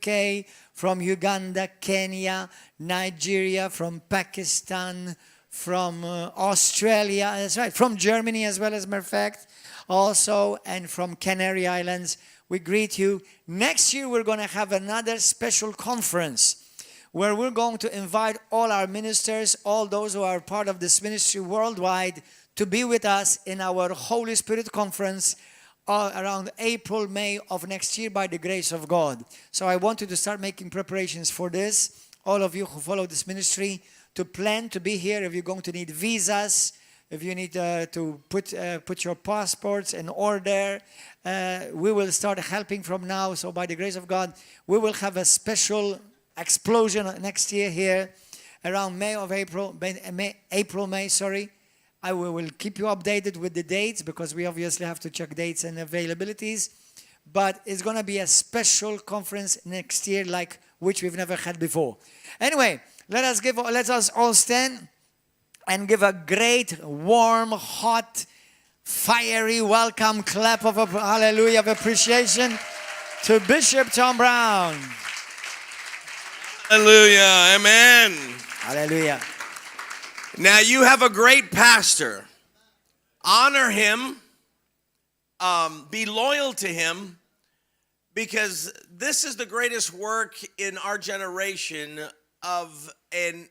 UK, from Uganda, Kenya, Nigeria, from Pakistan, from Australia, that's right, from Germany as well, as a matter of fact, also, and from Canary Islands. We greet you. Next year, we're going to have another special conference where we're going to invite all our ministers, all those who are part of this ministry worldwide, to be with us in our Holy Spirit conference around April, May of next year by the grace of God. So I want you to start making preparations for this. All of you who follow this ministry, to plan to be here. If you're going to need visas, if you need to put your passports in order, we will start helping from now. So by the grace of God, we will have a special explosion next year here around May, sorry. I will keep you updated with the dates because we obviously have to check dates and availabilities. But it's going to be a special conference next year like which we've never had before. Anyway, let us all stand and give a great, warm, hot, fiery welcome clap of hallelujah of appreciation to Bishop Tom Brown. Hallelujah. Amen. Hallelujah. Now you have a great pastor. Honor him. Be loyal to him, because this is the greatest work in our generation of an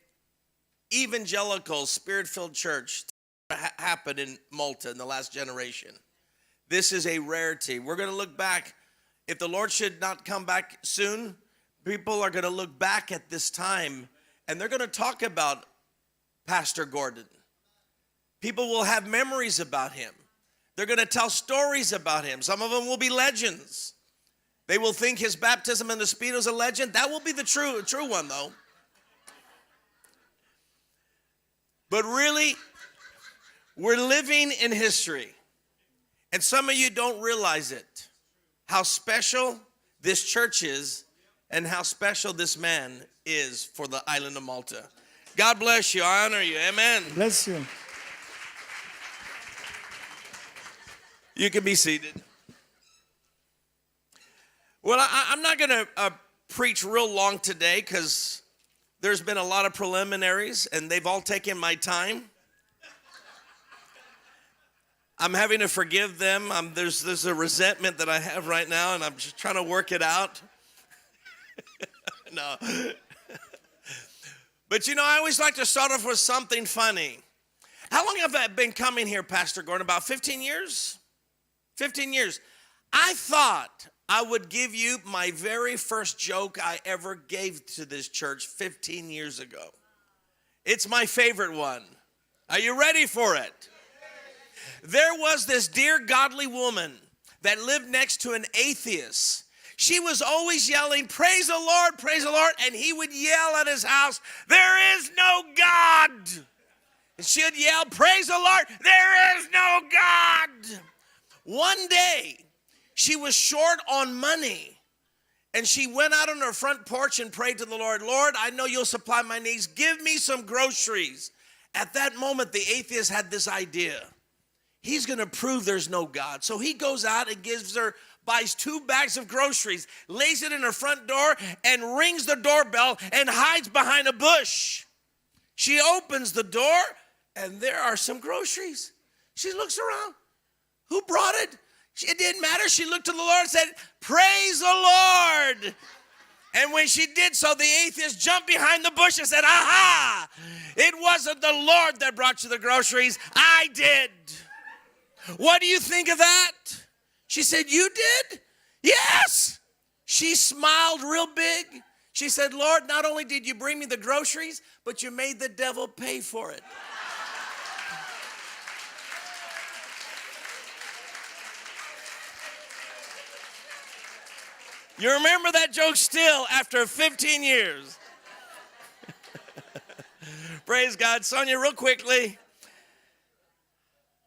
evangelical, spirit-filled church happened in Malta in the last generation. This is a rarity. We're going to look back. If the Lord should not come back soon, people are going to look back at this time and they're going to talk about Pastor Gordon. People will have memories about him. They're going to tell stories about him. Some of them will be legends. They will think his baptism in the Spirit was a legend. That will be the true one, though. But really, we're living in history. And some of you don't realize it, how special this church is and how special this man is for the island of Malta. God bless you. I honor you. Amen. Bless you. You can be seated. Well, I'm not going to preach real long today because there's been a lot of preliminaries and they've all taken my time. I'm having to forgive them. There's a resentment that I have right now, and I'm just trying to work it out. No. But you know, I always like to start off with something funny. How long have I been coming here, Pastor Gordon? About 15 years? 15 years. I thought I would give you my very first joke I ever gave to this church 15 years ago. It's my favorite one. Are you ready for it? There was this dear godly woman that lived next to an atheist. She was always yelling, praise the Lord, and he would yell at his house, there is no God. And she would yell, praise the Lord, there is no God. One day, she was short on money, and she went out on her front porch and prayed to the Lord, Lord, I know you'll supply my needs. Give me some groceries. At that moment, the atheist had this idea. He's going to prove there's no God. So he goes out and buys 2 bags of groceries, lays it in her front door, and rings the doorbell and hides behind a bush. She opens the door, and there are some groceries. She looks around. Who brought it? It didn't matter. She looked to the Lord and said, praise the Lord. And when she did so, the atheist jumped behind the bush and said, aha, it wasn't the Lord that brought you the groceries. I did. What do you think of that? She said, you did? Yes. She smiled real big. She said, Lord, not only did you bring me the groceries, but you made the devil pay for it. You remember that joke still after 15 years. Praise God. Sonia, real quickly.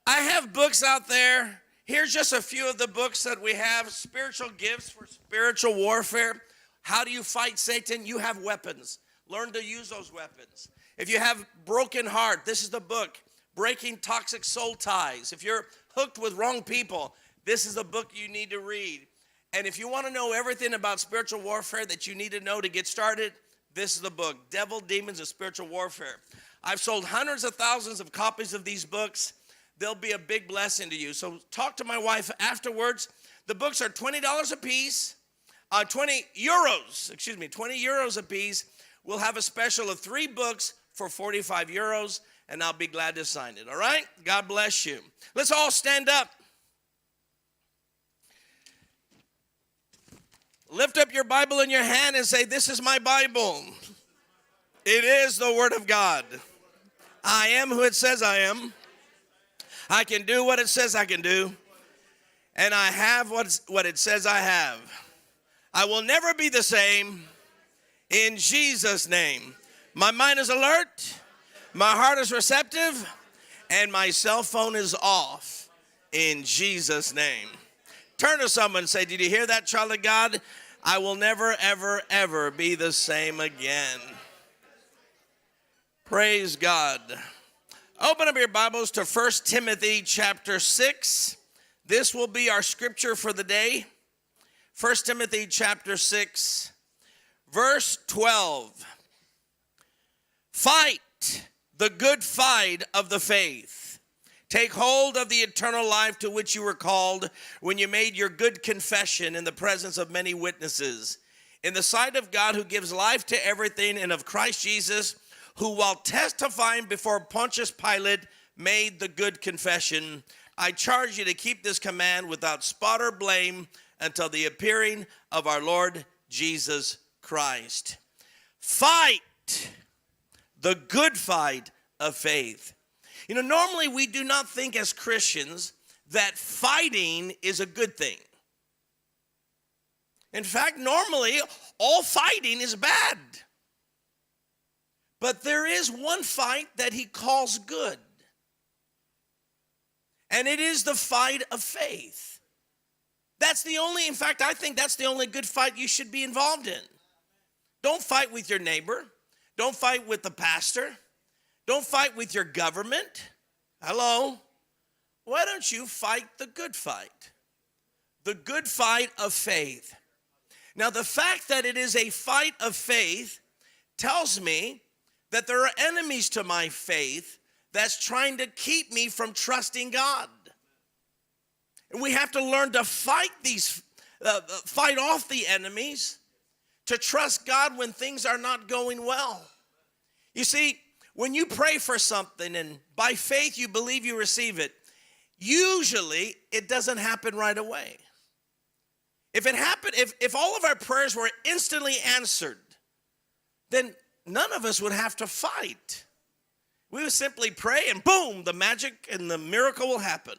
I have books out there. Here's just a few of the books that we have. Spiritual Gifts for Spiritual Warfare. How do you fight Satan? You have weapons. Learn to use those weapons. If you have broken heart, this is the book. Breaking Toxic Soul Ties. If you're hooked with wrong people, this is the book you need to read. And if you want to know everything about spiritual warfare that you need to know to get started, this is the book, Devil, Demons, and Spiritual Warfare. I've sold hundreds of thousands of copies of these books. They'll be a big blessing to you. So talk to my wife afterwards. The books are $20 a piece, 20 euros a piece. We'll have a special of 3 books for 45 euros, and I'll be glad to sign it, all right? God bless you. Let's all stand up. Lift up your Bible in your hand and say, this is my Bible. It is the Word of God. I am who it says I am. I can do what it says I can do. And I have what it says I have. I will never be the same in Jesus' name. My mind is alert. My heart is receptive. And my cell phone is off in Jesus' name. Turn to someone and say, did you hear that, child of God? I will never, ever, ever be the same again. Praise God. Open up your Bibles to 1 Timothy chapter 6. This will be our scripture for the day. 1 Timothy chapter 6, verse 12. Fight the good fight of the faith. Take hold of the eternal life to which you were called when you made your good confession in the presence of many witnesses. In the sight of God who gives life to everything, and of Christ Jesus, who while testifying before Pontius Pilate made the good confession. I charge you to keep this command without spot or blame until the appearing of our Lord Jesus Christ. Fight the good fight of faith. You know, normally we do not think as Christians that fighting is a good thing. In fact, normally all fighting is bad. But there is one fight that he calls good. And it is the fight of faith. That's the only, in fact, I think that's the only good fight you should be involved in. Don't fight with your neighbor. Don't fight with the pastor. Don't fight with your government. Hello? Why don't you fight the good fight? The good fight of faith. Now, the fact that it is a fight of faith tells me that there are enemies to my faith that's trying to keep me from trusting God. And we have to learn to fight off the enemies, to trust God when things are not going well. You see, when you pray for something and by faith you believe you receive it, usually it doesn't happen right away. If all of our prayers were instantly answered, then none of us would have to fight. We would simply pray and boom, the magic and the miracle will happen.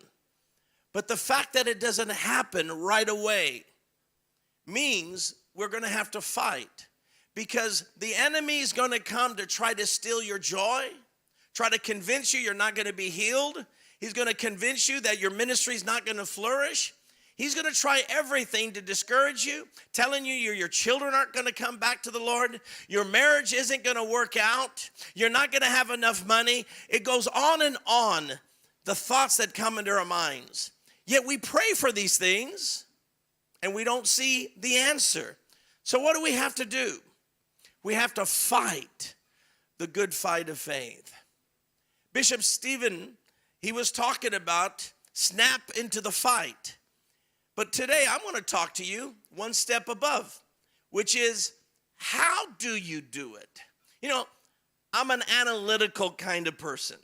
But the fact that it doesn't happen right away means we're going to have to fight. Because the enemy is going to come to try to steal your joy, try to convince you you're not going to be healed. He's going to convince you that your ministry is not going to flourish. He's going to try everything to discourage you, telling you your children aren't going to come back to the Lord. Your marriage isn't going to work out. You're not going to have enough money. It goes on and on, the thoughts that come into our minds. Yet we pray for these things, and we don't see the answer. So what do we have to do? We have to fight the good fight of faith. Bishop Stephen, he was talking about snap into the fight. But today I want to talk to you one step above, which is, how do you do it? You know, I'm an analytical kind of person.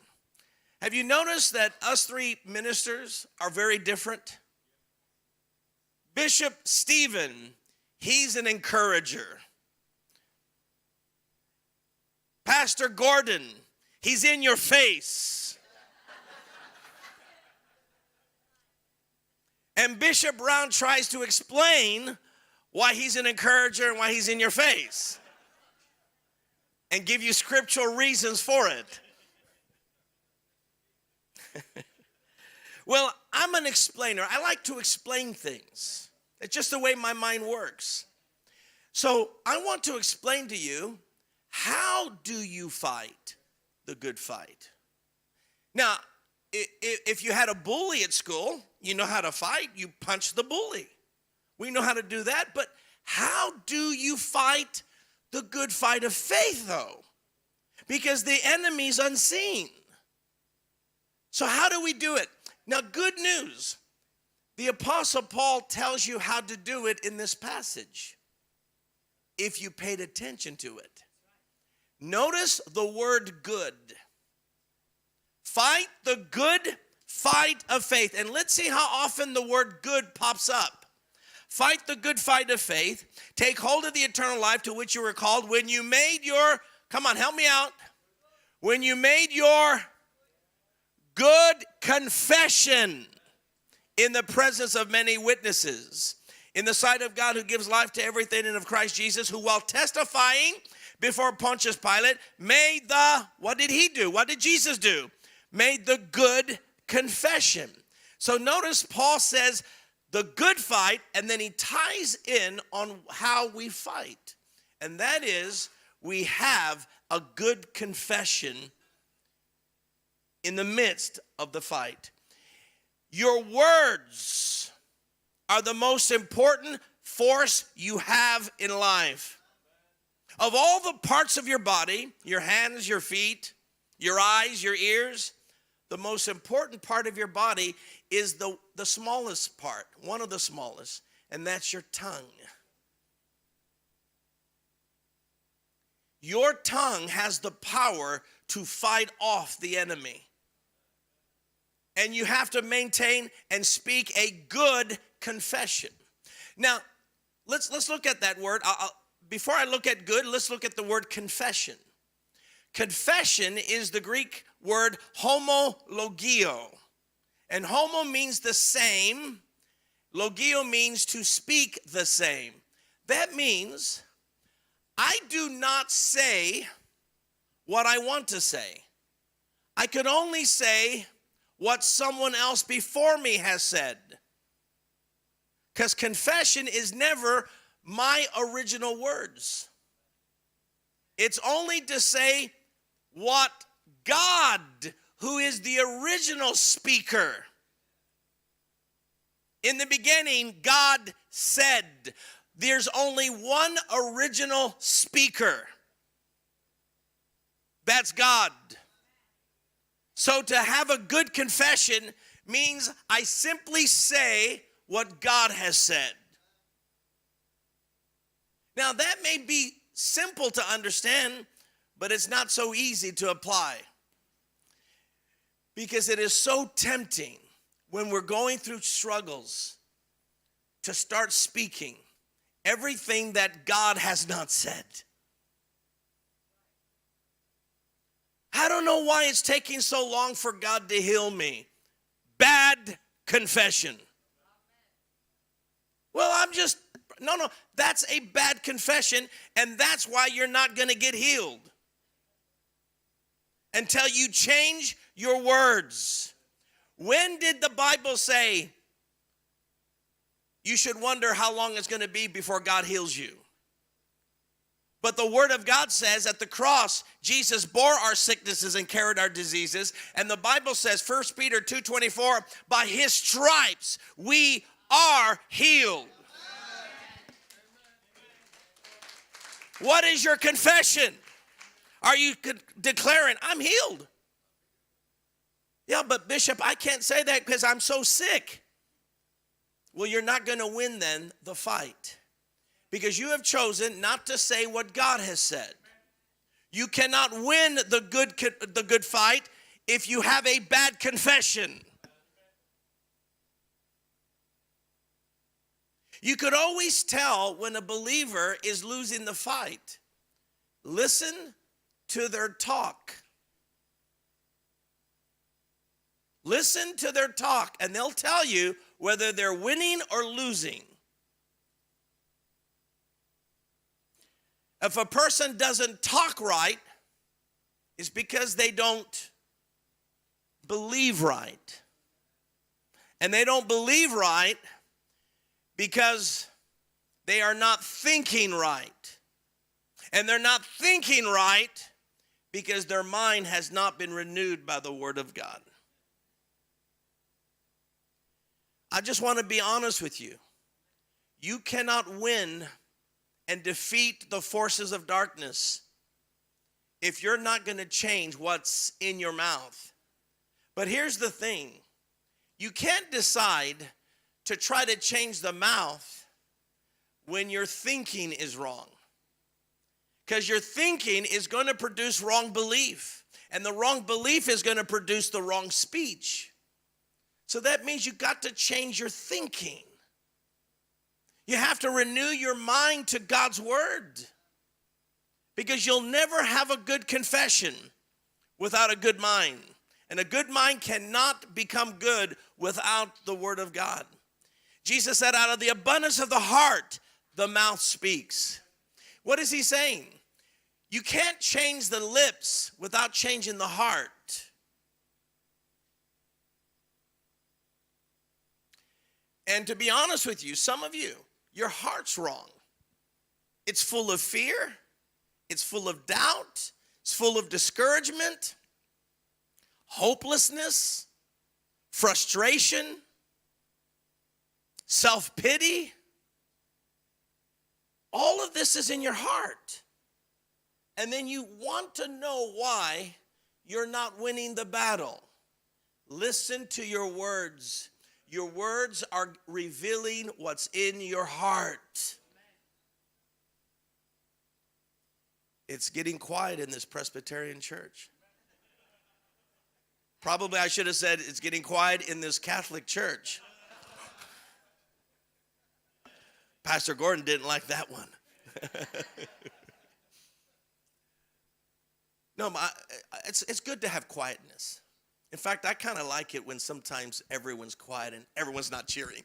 Have you noticed that us 3 ministers are very different? Bishop Stephen, he's an encourager. Pastor Gordon, he's in your face. And Bishop Brown tries to explain why he's an encourager and why he's in your face, and give you scriptural reasons for it. Well, I'm an explainer. I like to explain things. It's just the way my mind works. So I want to explain to you, how do you fight the good fight? Now, if you had a bully at school, you know how to fight. You punch the bully. We know how to do that, but how do you fight the good fight of faith, though? Because the enemy's unseen. So how do we do it? Now, good news. The Apostle Paul tells you how to do it in this passage, if you paid attention to it. Notice the word good. Fight the good fight of faith. And let's see how often the word good pops up. Fight the good fight of faith. Take hold of the eternal life to which you were called when you made your, come on, help me out. When you made your good confession in the presence of many witnesses, in the sight of God who gives life to everything, and of Christ Jesus, who while testifying before Pontius Pilate made the, what did he do? What did Jesus do? Made the good confession. So notice Paul says the good fight, and then he ties in on how we fight. And that is, we have a good confession in the midst of the fight. Your words are the most important force you have in life. Of all the parts of your body, your hands, your feet, your eyes, your ears, the most important part of your body is the smallest part, one of the smallest, and that's your tongue. Your tongue has the power to fight off the enemy. And you have to maintain and speak a good confession. Now, let's look at that word. Before I look at good, let's look at the word confession. Confession is the Greek word homologio. And homo means the same. Logio means to speak the same. That means I do not say what I want to say. I could only say what someone else before me has said. Because confession is never my original words. It's only to say what God, who is the original speaker. In the beginning, God said, there's only one original speaker. That's God. So to have a good confession means I simply say what God has said. Now that may be simple to understand, but it's not so easy to apply. Because it is so tempting when we're going through struggles to start speaking everything that God has not said. I don't know why it's taking so long for God to heal me. Bad confession. Well, no, that's a bad confession, and that's why you're not going to get healed. Until you change your words. When did the Bible say you should wonder how long it's going to be before God heals you? But the Word of God says at the cross, Jesus bore our sicknesses and carried our diseases. And the Bible says, 1 Peter 2:24, by His stripes we are healed. What is your confession? Are you declaring, I'm healed? Yeah, but Bishop, I can't say that because I'm so sick. Well, you're not going to win then the fight. Because you have chosen not to say what God has said. You cannot win the good fight if you have a bad confession. You could always tell when a believer is losing the fight. Listen to their talk. Listen to their talk, and they'll tell you whether they're winning or losing. If a person doesn't talk right, it's because they don't believe right. And they don't believe right because they are not thinking right. And they're not thinking right because their mind has not been renewed by the Word of God. I just want to be honest with you. you cannot win and defeat the forces of darkness if you're not going to change what's in your mouth. But here's the thing. You can't decide to try to change the mouth when your thinking is wrong. Because your thinking is going to produce wrong belief. And the wrong belief is going to produce the wrong speech. So that means you've got to change your thinking. You have to renew your mind to God's word. Because you'll never have a good confession without a good mind. And a good mind cannot become good without the word of God. Jesus said, out of the abundance of the heart, the mouth speaks. What is he saying? You can't change the lips without changing the heart. And to be honest with you, some of you, your heart's wrong. It's full of fear. It's full of doubt. It's full of discouragement, hopelessness, frustration, self-pity. All of this is in your heart. And then you want to know why you're not winning the battle. Listen to your words. Your words are revealing what's in your heart. It's getting quiet in this Presbyterian church. Probably I should have said it's getting quiet in this Catholic church. Pastor Gordon didn't like that one. No, it's good to have quietness. In fact, I kind of like it when sometimes everyone's quiet and everyone's not cheering.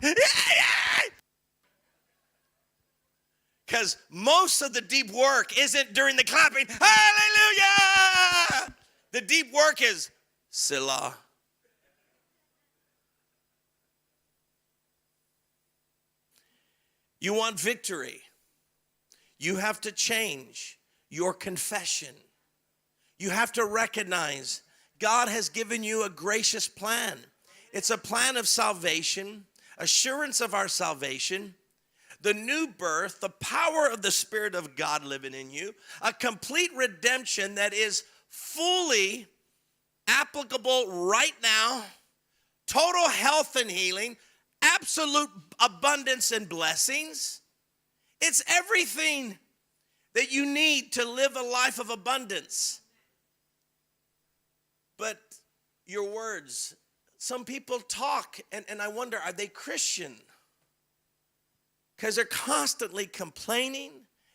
Because most of the deep work isn't during the clapping. Hallelujah! The deep work is Selah. You want victory. You have to change your confession. You have to recognize God has given you a gracious plan. It's a plan of salvation, assurance of our salvation, the new birth, the power of the Spirit of God living in you, a complete redemption that is fully applicable right now, total health and healing, absolute abundance and blessings. It's everything that you need to live a life of abundance. But your words, some people talk, and I wonder, are they Christian? Because they're constantly complaining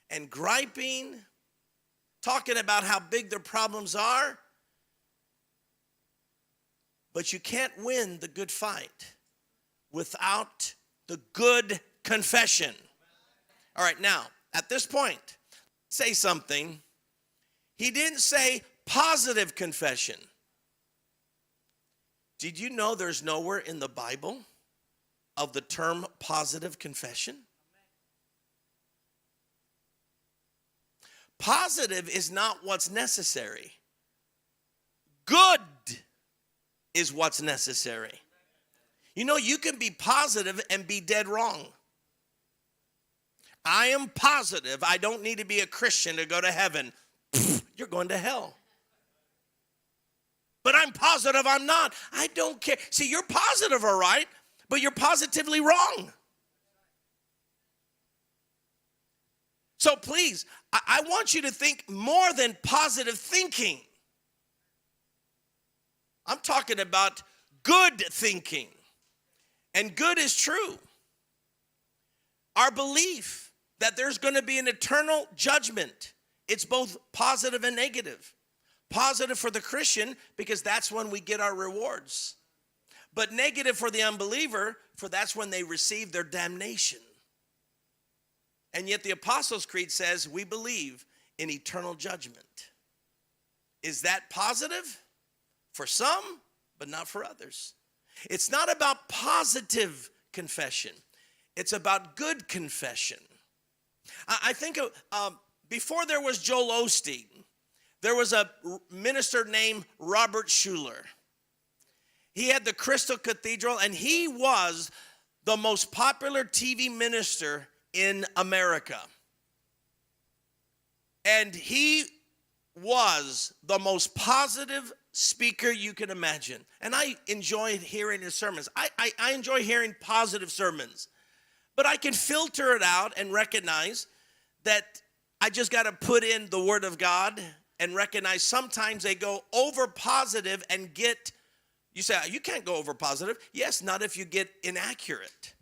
and griping, talking about how big their problems are. But you can't win the good fight without the good confession. All right, now, at this point, say something. He didn't say positive confession. Did you know there's nowhere in the Bible of the term positive confession? Positive is not what's necessary. Good is what's necessary. You know, you can be positive and be dead wrong. I am positive I don't need to be a Christian to go to heaven. You're going to hell. But I'm positive I'm not. I don't care. See, you're positive, all right, but you're positively wrong. So please, I want you to think more than positive thinking. I'm talking about good thinking. And good is true. Our belief that there's going to be an eternal judgment, it's both positive and negative. Positive for the Christian, because that's when we get our rewards. But negative for the unbeliever, for that's when they receive their damnation. And yet the Apostles' Creed says we believe in eternal judgment. Is that positive? For some, but not for others. It's not about positive confession. It's about good confession. I think before there was Joel Osteen, there was a minister named Robert Schuller. He had the Crystal Cathedral, and he was the most popular TV minister in America. And he was the most positive speaker you can imagine. And I enjoyed hearing his sermons. I enjoy hearing positive sermons. But I can filter it out and recognize that I just got to put in the Word of God and recognize sometimes they go over positive and get, you say, you can't go over positive. Yes, not if you get inaccurate.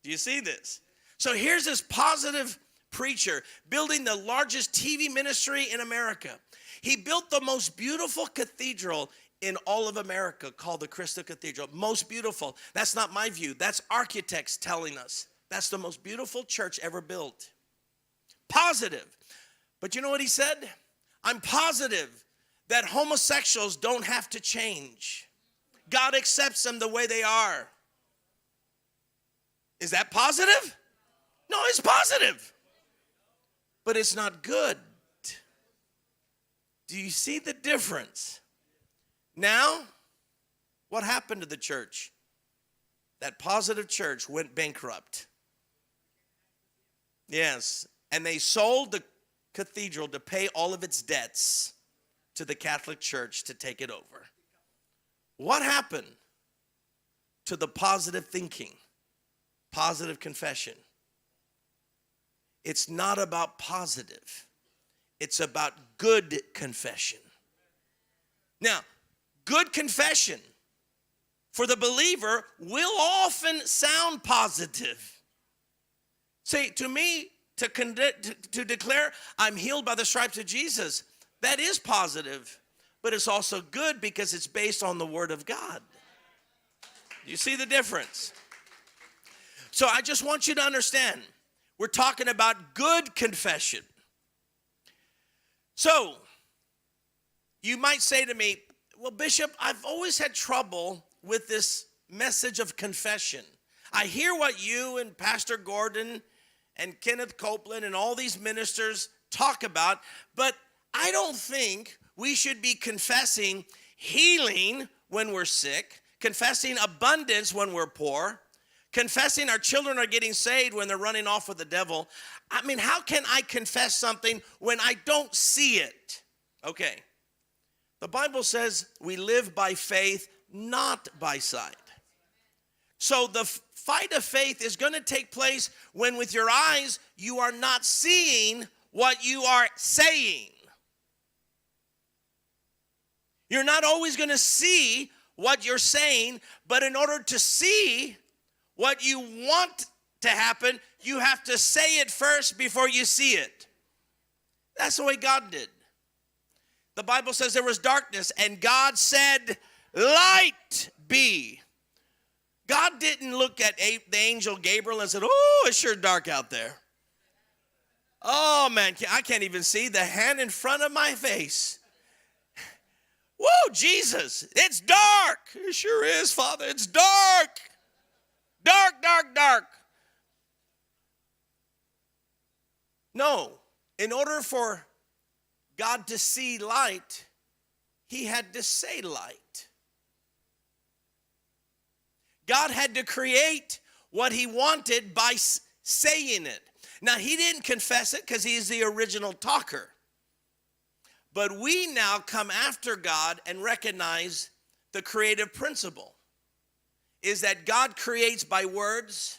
Do you see this? So here's this positive preacher building the largest TV ministry in America. He built the most beautiful cathedral in all of America called the Crystal Cathedral. Most beautiful. That's not my view. That's architects telling us. That's the most beautiful church ever built. Positive. But you know what he said? I'm positive that homosexuals don't have to change. God accepts them the way they are. Is that positive? No, it's positive. But it's not good. Do you see the difference? Now, what happened to the church? That positive church went bankrupt. Yes, and they sold the cathedral to pay all of its debts to the Catholic Church to take it over. What happened to the positive thinking, positive confession? It's not about positive. It's about good confession. Now, good confession for the believer will often sound positive. See, to me, to declare I'm healed by the stripes of Jesus, that is positive, but it's also good because it's based on the Word of God. You see the difference? So I just want you to understand, we're talking about good confession. So, you might say to me, well, Bishop, I've always had trouble with this message of confession. I hear what you and Pastor Gordon and Kenneth Copeland and all these ministers talk about, but I don't think we should be confessing healing when we're sick, confessing abundance when we're poor, confessing our children are getting saved when they're running off with the devil. I mean, how can I confess something when I don't see it? Okay. The Bible says we live by faith, not by sight. So the fight of faith is going to take place when with your eyes you are not seeing what you are saying. You're not always going to see what you're saying, but in order to see what you want to happen, you have to say it first before you see it. That's the way God did. The Bible says there was darkness, and God said, light be. God didn't look at the angel Gabriel and said, oh, it's sure dark out there. Oh, man, I can't even see the hand in front of my face. Whoa, Jesus, it's dark. It sure is, Father. It's dark. Dark, dark, dark. No, in order for God to see light, he had to say light. God had to create what he wanted by saying it. Now, he didn't confess it because he's the original talker. But we now come after God and recognize the creative principle is that God creates by words,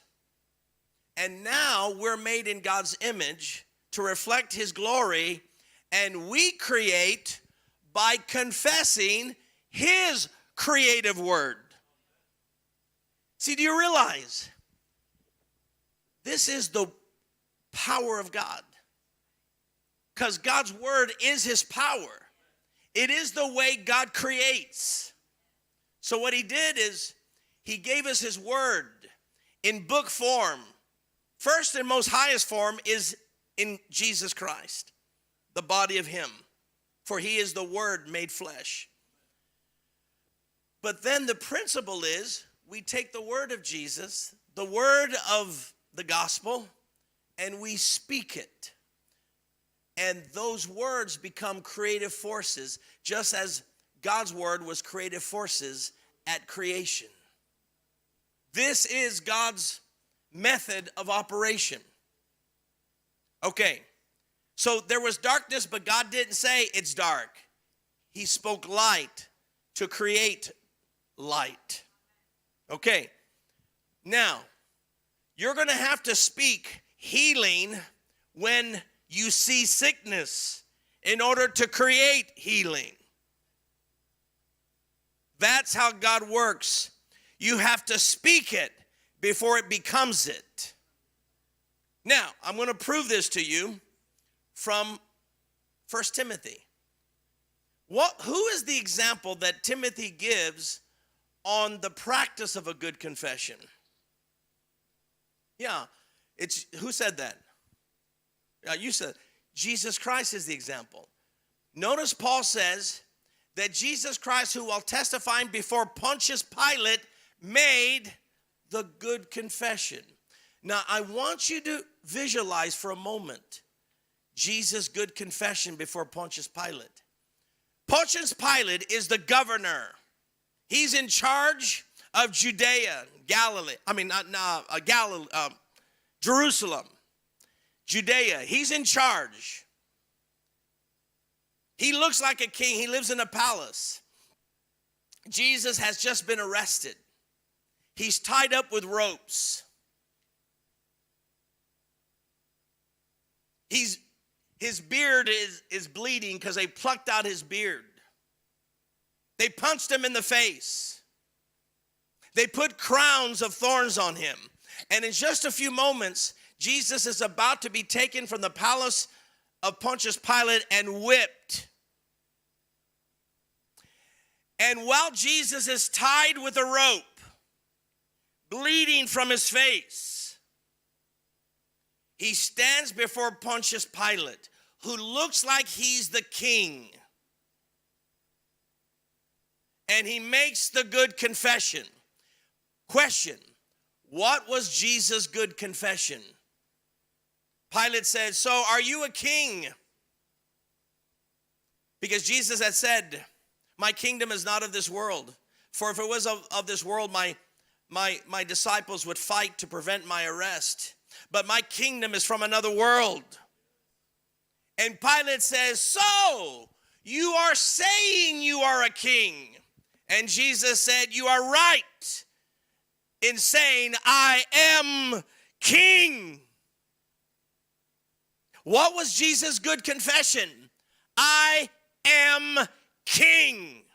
and now we're made in God's image to reflect his glory, and we create by confessing his creative word. See, do you realize this is the power of God? Because God's word is his power. It is the way God creates. So what he did is he gave us his word in book form. First and most highest form is in Jesus Christ, the body of him. For he is the word made flesh. But then the principle is we take the word of Jesus, the word of the gospel, and we speak it. And those words become creative forces, just as God's word was creative forces at creation. This is God's method of operation. Okay, so there was darkness, but God didn't say it's dark. He spoke light to create light. Okay, now you're going to have to speak healing when you see sickness in order to create healing. That's how God works. You have to speak it before it becomes it. Now, I'm going to prove this to you from 1 Timothy. Who is the example that Timothy gives on the practice of a good confession? Yeah, who said that? Yeah, you said Jesus Christ is the example. Notice Paul says that Jesus Christ, who while testifying before Pontius Pilate, made the good confession. Now, I want you to visualize for a moment Jesus' good confession before Pontius Pilate. Pontius Pilate is the governor. He's in charge of Judea, Galilee. Jerusalem, Judea. He's in charge. He looks like a king. He lives in a palace. Jesus has just been arrested. He's tied up with ropes. His beard is bleeding because they plucked out his beard. They punched him in the face. They put crowns of thorns on him. And in just a few moments, Jesus is about to be taken from the palace of Pontius Pilate and whipped. And while Jesus is tied with a rope, bleeding from his face, he stands before Pontius Pilate, who looks like he's the king. And he makes the good confession. Question: what was Jesus' good confession? Pilate said, "So are you a king?" Because Jesus had said, "My kingdom is not of this world. For if it was of this world, my disciples would fight to prevent my arrest. But my kingdom is from another world." And Pilate says, "So you are saying you are a king?" And Jesus said, "You are right in saying I am king." What was Jesus' good confession? I am king.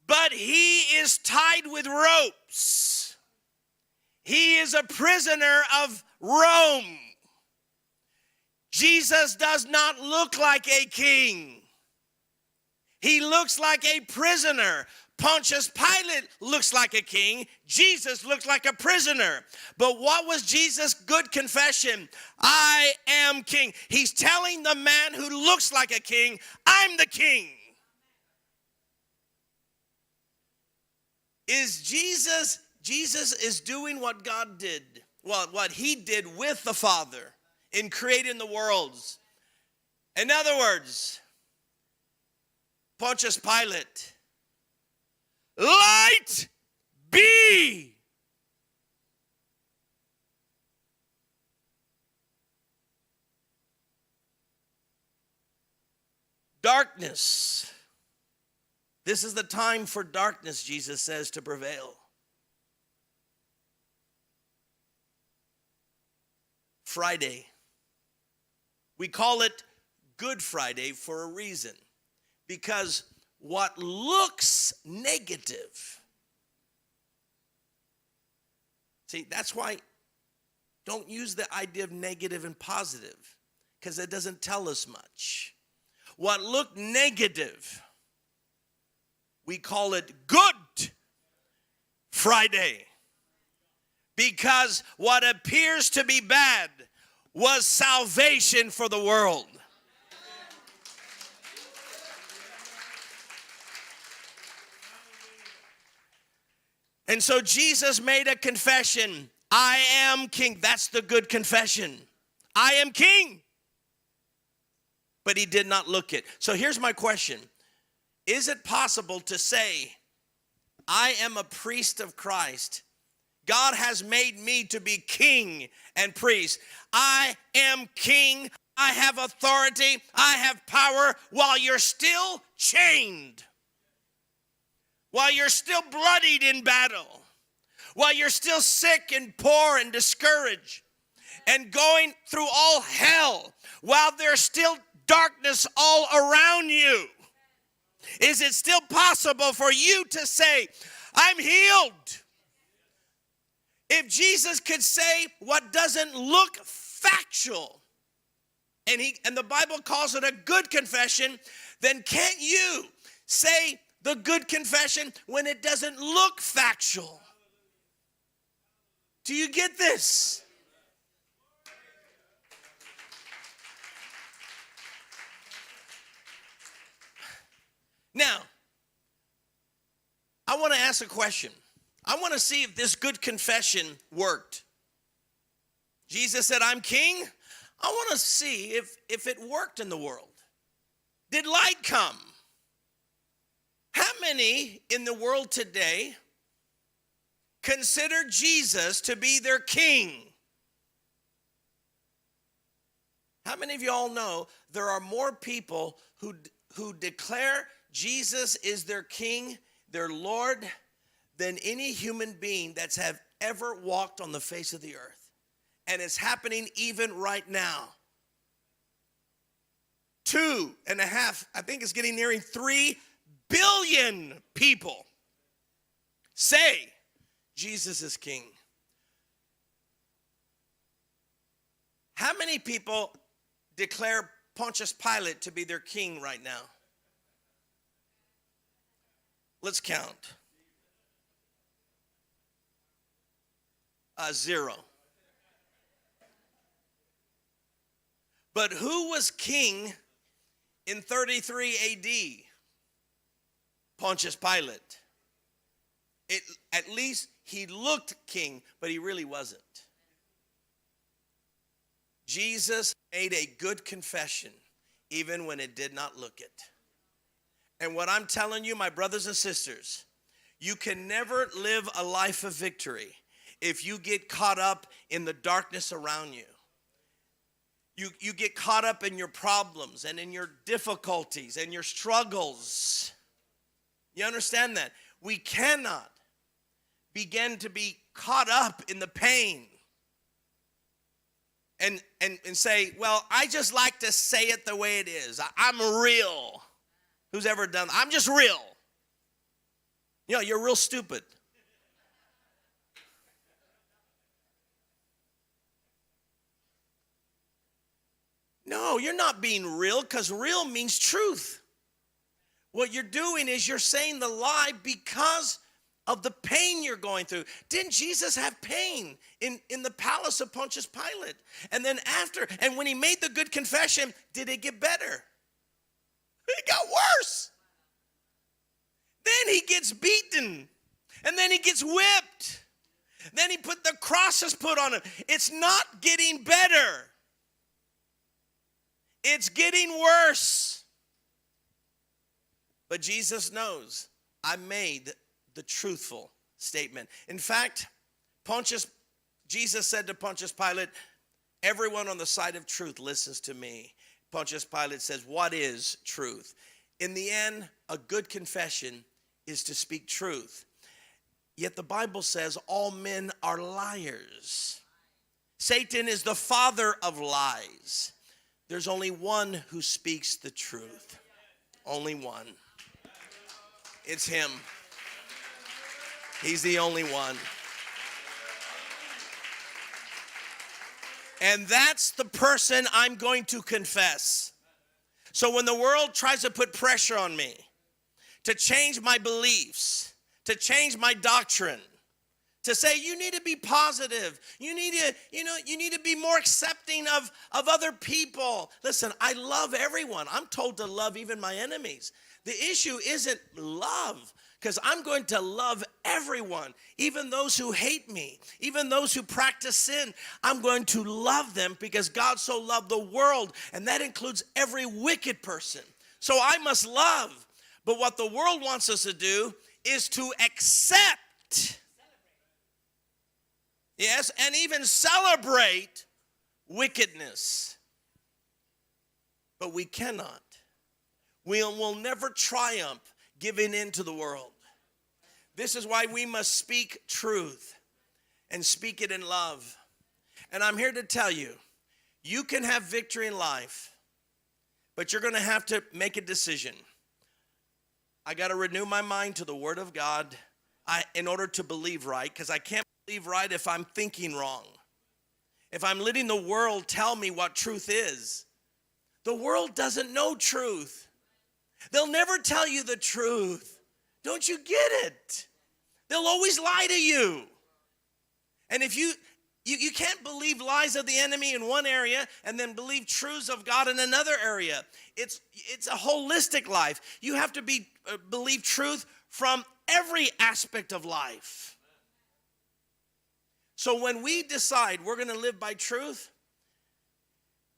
But he is tied with ropes. He is a prisoner of Rome. Jesus does not look like a king. He looks like a prisoner. Pontius Pilate looks like a king. Jesus looks like a prisoner. But what was Jesus' good confession? I am king. He's telling the man who looks like a king, I'm the king. Is Jesus is doing what God did, what he did with the Father in creating the worlds. In other words, Pontius Pilate, light be. Darkness. This is the time for darkness, Jesus says, to prevail. Friday. We call it Good Friday for a reason. Because what looks negative. See, that's why don't use the idea of negative and positive, because it doesn't tell us much. What looked negative, we call it Good Friday, because what appears to be bad was salvation for the world. And so Jesus made a confession. I am king. That's the good confession. I am king. But he did not look it. So here's my question. Is it possible to say, I am a priest of Christ. God has made me to be king and priest. I am king. I have authority. I have power while you're still chained. While you're still bloodied in battle. While you're still sick and poor and discouraged. And going through all hell. While there's still darkness all around you. Is it still possible for you to say, I'm healed? If Jesus could say what doesn't look factual, and the Bible calls it a good confession, then can't you say the good confession when it doesn't look factual? Do you get this? Now, I want to ask a question. I want to see if this good confession worked. Jesus said, I'm king. I want to see if it worked in the world. Did light come? How many in the world today consider Jesus to be their king? How many of you all know there are more people who declare Jesus is their king, their Lord, than any human being that's have ever walked on the face of the earth? And it's happening even right now. 2.5, I think it's getting nearing 3 billion people say Jesus is king. How many people declare Pontius Pilate to be their king right now? Let's count. 0. But who was king in 33 AD? Pontius Pilate. At least he looked king, but he really wasn't. Jesus made a good confession, even when it did not look it. And what I'm telling you, my brothers and sisters, you can never live a life of victory if you get caught up in the darkness around you. You get caught up in your problems and in your difficulties and your struggles. You understand that? We cannot begin to be caught up in the pain and say, well, I just like to say it the way it is. I'm real. Who's ever done that? I'm just real. You know, you're real stupid. No, you're not being real, because real means truth. What you're doing is you're saying the lie because of the pain you're going through. Didn't Jesus have pain in the palace of Pontius Pilate? And then and when he made the good confession, did it get better? It got worse. Then he gets beaten. And then he gets whipped. Then he put the crosses put on him. It's not getting better. It's getting worse. But Jesus knows I made the truthful statement. In fact, Jesus said to Pontius Pilate, everyone on the side of truth listens to me. Pontius Pilate says, what is truth? In the end, a good confession is to speak truth. Yet the Bible says all men are liars. Satan is the father of lies. There's only one who speaks the truth. Only one. It's him. He's the only one. And that's the person I'm going to confess. So when the world tries to put pressure on me to change my beliefs, to change my doctrine, to say you need to be positive, you need to be more accepting of other people. Listen, I love everyone. I'm told to love even my enemies. The issue isn't love, because I'm going to love everyone, even those who hate me, even those who practice sin. I'm going to love them because God so loved the world, and that includes every wicked person. So I must love. But what the world wants us to do is to accept, yes, and even celebrate wickedness. But we cannot. We will never triumph giving in to the world. This is why we must speak truth and speak it in love. And I'm here to tell you, you can have victory in life, but you're going to have to make a decision. I got to renew my mind to the Word of God in order to believe right, because I can't believe right if I'm thinking wrong. If I'm letting the world tell me what truth is. The world doesn't know truth. They'll never tell you the truth. Don't you get it? They'll always lie to you. And if you can't believe lies of the enemy in one area and then believe truths of God in another area. It's a holistic life. You have to believe truth from every aspect of life. So when we decide we're going to live by truth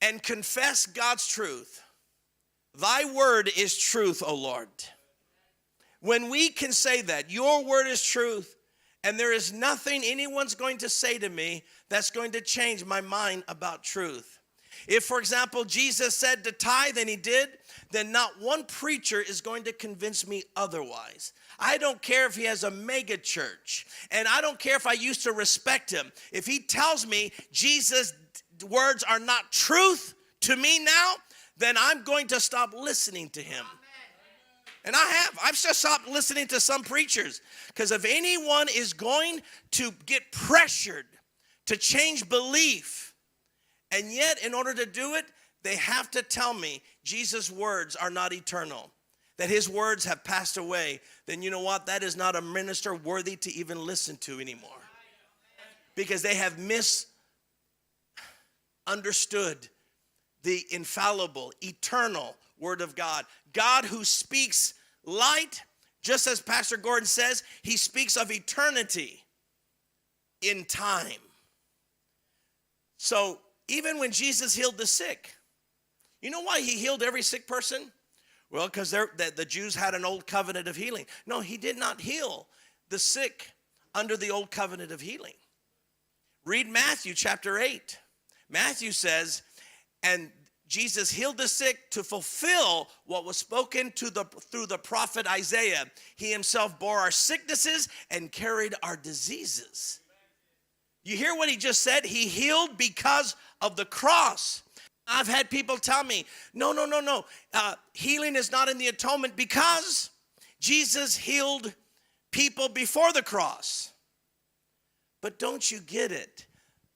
and confess God's truth, thy word is truth, O Lord. When we can say that, your word is truth, and there is nothing anyone's going to say to me that's going to change my mind about truth. If, for example, Jesus said to tithe and he did, then not one preacher is going to convince me otherwise. I don't care if he has a mega church, and I don't care if I used to respect him. If he tells me Jesus' words are not truth to me now, then I'm going to stop listening to him. And I've just stopped listening to some preachers, because if anyone is going to get pressured to change belief, and yet in order to do it, they have to tell me Jesus' words are not eternal, that his words have passed away, then you know what? That is not a minister worthy to even listen to anymore, because they have misunderstood the infallible, eternal word of God. God who speaks light, just as Pastor Gordon says, he speaks of eternity in time. So even when Jesus healed the sick, you know why he healed every sick person? Well, because the Jews had an old covenant of healing. No, he did not heal the sick under the old covenant of healing. Read Matthew chapter 8. Matthew says, and Jesus healed the sick to fulfill what was spoken through the prophet Isaiah. He himself bore our sicknesses and carried our diseases. You hear what he just said? He healed because of the cross. I've had people tell me, no. Healing is not in the atonement because Jesus healed people before the cross. But don't you get it?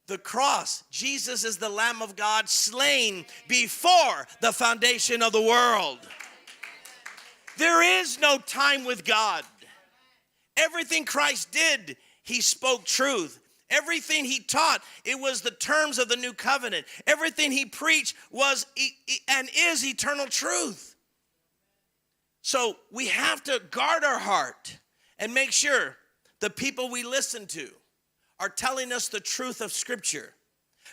The cross, Jesus is the Lamb of God slain before the foundation of the world. There is no time with God. Everything Christ did, he spoke truth. Everything he taught, it was the terms of the new covenant. Everything he preached was and is eternal truth. So we have to guard our heart and make sure the people we listen to are telling us the truth of Scripture.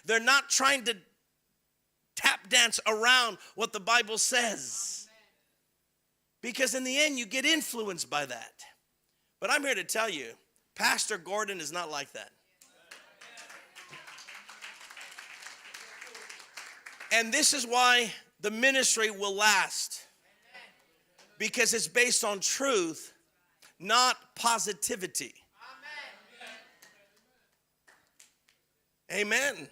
They're not trying to tap dance around what the Bible says. Because in the end, you get influenced by that. But I'm here to tell you, Pastor Gordon is not like that. And this is why the ministry will last. Because it's based on truth, not positivity. Amen.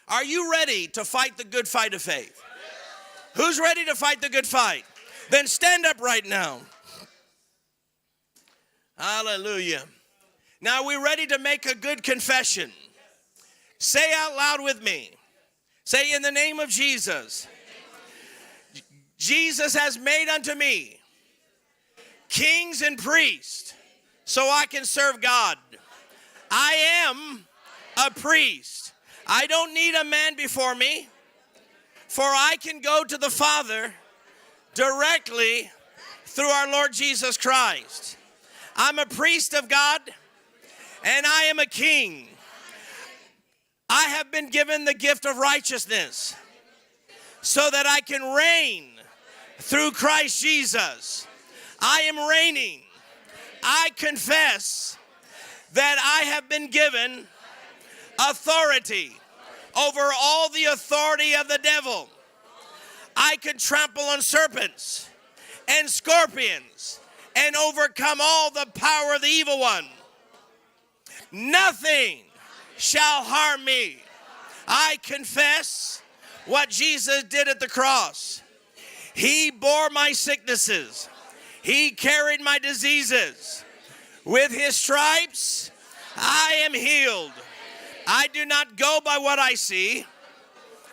Are you ready to fight the good fight of faith? Who's ready to fight the good fight? Then stand up right now. Hallelujah. Now, are we ready to make a good confession? Say out loud with me. Say, in the name of Jesus. Jesus has made unto me kings and priests so I can serve God. I am a priest. I don't need a man before me, for I can go to the Father directly through our Lord Jesus Christ. I'm a priest of God, and I am a king. I have been given the gift of righteousness so that I can reign through Christ Jesus. I am reigning I confess that I have been given authority over all the authority of the devil. I can trample on serpents and scorpions and overcome all the power of the evil one. Nothing shall harm me. I confess what Jesus did at the cross. He bore my sicknesses. He carried my diseases. With his stripes, I am healed. I do not go by what I see.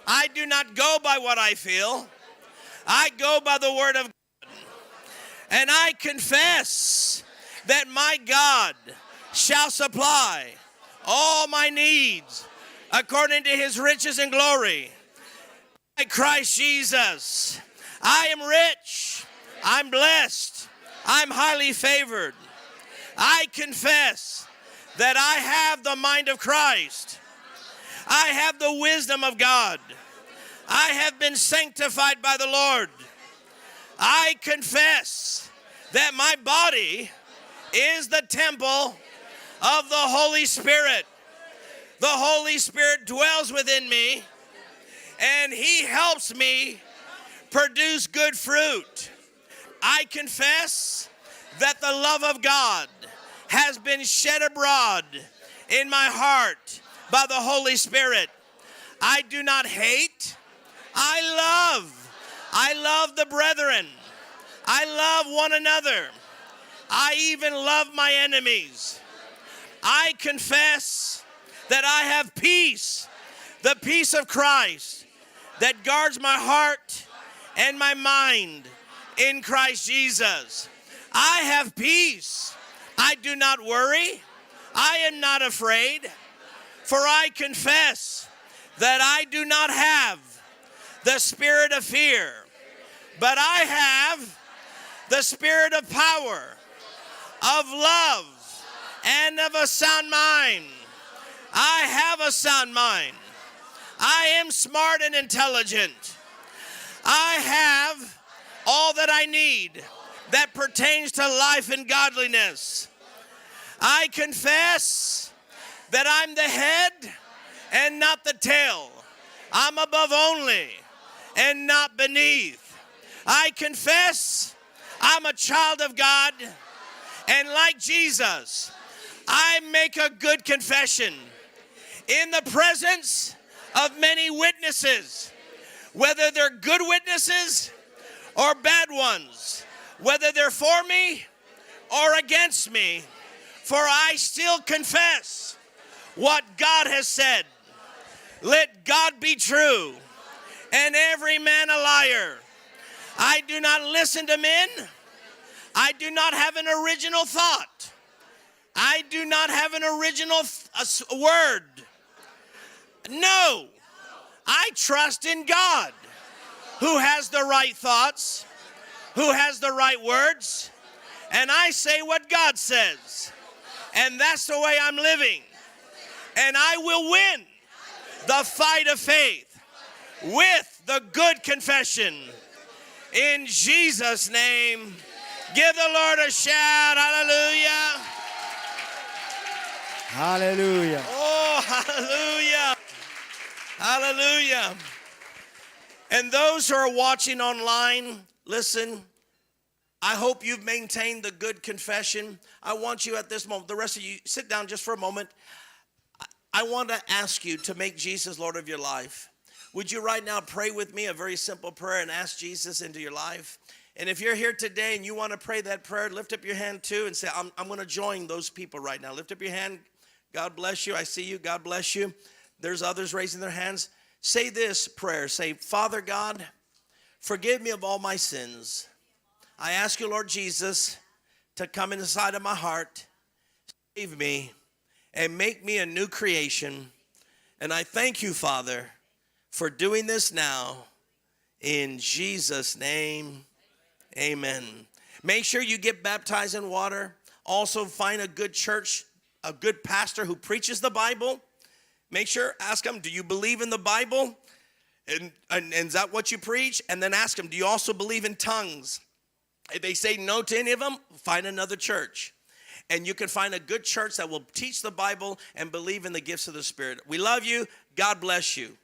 I do not go by what I feel. I go by the word of God. And I confess that my God shall supply all my needs according to his riches and glory. By Christ Jesus, I am rich. I'm blessed. I'm highly favored. I confess that I have the mind of Christ. I have the wisdom of God. I have been sanctified by the Lord. I confess that my body is the temple of the Holy Spirit. The Holy Spirit dwells within me, and he helps me produce good fruit. I confess that the love of God has been shed abroad in my heart by the Holy Spirit. I do not hate. I love the brethren. I love one another. I even love my enemies. I confess that I have peace, the peace of Christ that guards my heart and my mind in Christ Jesus. I have peace. I do not worry. I am not afraid, for I confess that I do not have the spirit of fear, but I have the spirit of power, of love, and of a sound mind. I have a sound mind. I am smart and intelligent. I have all that I need that pertains to life and godliness. I confess that I'm the head and not the tail. I'm above only and not beneath. I confess I'm a child of God, and like Jesus, I make a good confession in the presence of many witnesses, whether they're good witnesses or bad ones, whether they're for me or against me, for I still confess what God has said. Let God be true and every man a liar. I do not listen to men. I do not have an original thought. I do not have an original word. No, I trust in God, who has the right thoughts, who has the right words, and I say what God says. And that's the way I'm living. And I will win the fight of faith with the good confession. In Jesus' name, give the Lord a shout. Hallelujah. Hallelujah. Oh, hallelujah. Hallelujah. And those who are watching online, listen, I hope you've maintained the good confession. I want you at this moment, the rest of you, sit down just for a moment. I want to ask you to make Jesus Lord of your life. Would you right now pray with me a very simple prayer and ask Jesus into your life? And if you're here today and you want to pray that prayer, lift up your hand too and say, I'm going to join those people right now. Lift up your hand. God bless you. I see you. God bless you. There's others raising their hands. Say this prayer. Say, Father God, forgive me of all my sins. I ask you, Lord Jesus, to come inside of my heart, save me, and make me a new creation. And I thank you, Father, for doing this now. In Jesus' name, amen. Make sure you get baptized in water. Also find a good church, a good pastor who preaches the Bible. Make sure, ask them, do you believe in the Bible? And is that what you preach? And then ask them, do you also believe in tongues? If they say no to any of them, find another church. and you can find a good church that will teach the Bible and believe in the gifts of the Spirit. We love you. God bless you.